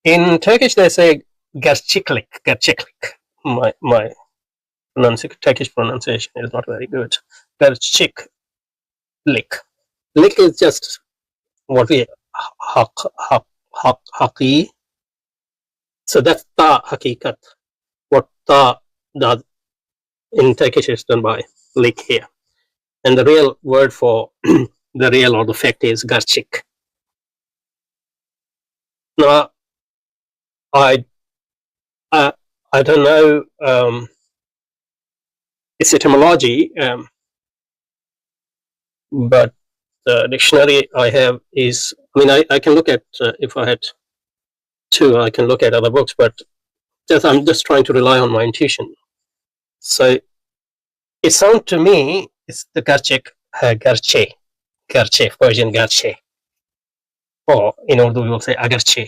In Turkish, they say gerçeklik, gerçeklik. My Turkish pronunciation is not very good. Gerçeklik. Lik is just what we haki. So that's ta hakikat. What ta does in Turkish is done by lik here. And the real word for the real or the fact is gerçek. Now, I don't know its etymology, but the dictionary I have is, I mean, I can look at, if I had to, I can look at other books, but I'm just trying to rely on my intuition. So it sounds to me, it's the gerçek, gerçe, Persian gerçe. Or in Urdu we will say agarche.